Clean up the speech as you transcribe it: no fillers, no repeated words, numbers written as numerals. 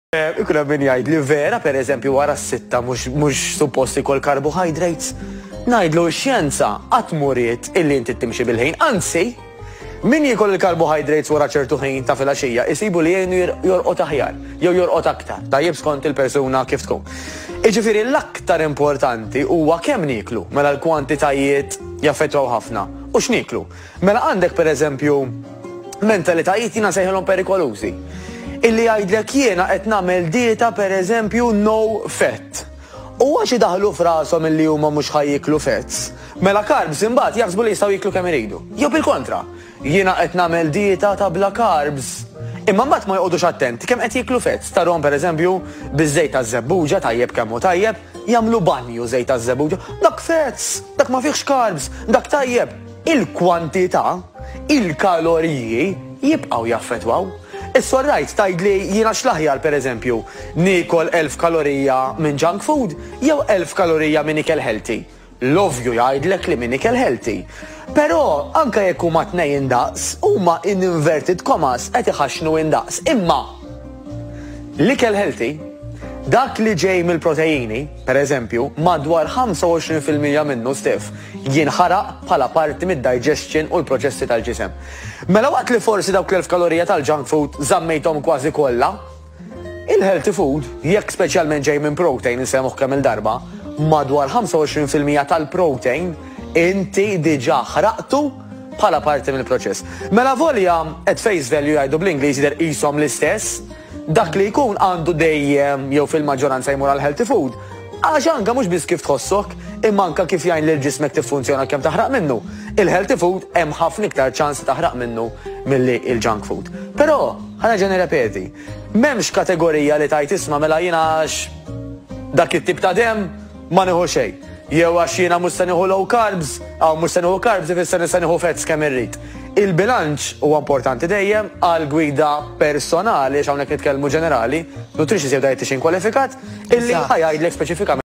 Ikuna min jgħid li vera, per eżempju, wara s-sitta mhux suppost ikol carbohydrates. Ngħidlu x-xjenza qatt muriet illi inti timxi bil-ħin, anzi, min jikol il-carbohydrates wara ċertu ħin ta' filgħaxija, isibu li jgħinu jorqod aħjar, jew jorqod aktar, tajjeb skont il-persuna kif tkun. Iġifieri l-aktar importanti huwa kemm niklu, mela l-kwantitajiet jaffettwaw ħafna. U x'niklu? Mela għandek pereżempju mentalitajiet jiena sejħilhom perikolużi. Illi jgħidlek jiena qed nagħmel dieta pereżempju no fat. U għax idaħlu f'rashom illi huma mhux ħajjiklu fats. Mela carbs imbagħad jaħsbu li jistgħu jiklu kemm iridu. Jew bil-kontra, jiena qed nagħmel dieta ta' bla carbs. Imma mbagħad ma jqogħdux attenti kemm qed jiklu fats. Tarhom pereżempju biż-żejt taż-żebbuġa tajjeb kemm hu tajjeb, jagħmlu banju żejt taż-żebbuġa. Dak fats, dak ma fihx carbs, dak tajjeb. Il-kwantità, il-kaloriji jibqgħu jaffettwaw. Issa rajt tgħid li jiena x'l-aħjar pereżempju nikol 1000 kalorija minn junk food jew 1000 kalorija minn ikel healthy. L-ovvju jgħidlek li minn ikel healthy. Però anke jekk huma tnejn indaqs, huma in inverted commas qed iħaxnu indaqs. Imma l-ikel healthy dak li ġej mill-proteini, pereżempju, madwar 25% minnu stef jinħaraq bħala parti mid-digestion u l-proċessi tal-ġisem. Mela waqt li forsi dawk l-1000 kalorija tal-junk food żammejthom kważi kollha, il-healthy food, jekk speċjalment ġej minn protein insemmuh kemm il-darba, madwar 25% tal-protein inti diġà ħraqtu bħala parti mill-proċess. Mela volja at face value jgħidu bl-Ingliż jidher qishom l-istess, dak li jkun għandu dejjem jew fil-maġġoranza jmur għal healthy food. Għax anke mhux biss kif tħossok, imma anke kif jgħin lil ġismek tiffunzjona kemm taħraq minnu. Il-healthy food hemm ħafna iktar ċans taħraq minnu milli il-junk food. Però ħanerġa' nirrepeti, m'hemmx kategorija li tajt isma' mela jiena dak it-tip ta' dem ma nieħu xejn. Jew għax jiena mhux se nieħu low carbs, aw mhux se nieħu carbs ifisser se nieħu fats kemm irrid. Il-bilanċ huwa importanti dejjem għal gwida personali, hawnhekk nitkellmu ġenerali, nutritionist jew dietitian kwalifikat, illi ħajgħidlek speċifikament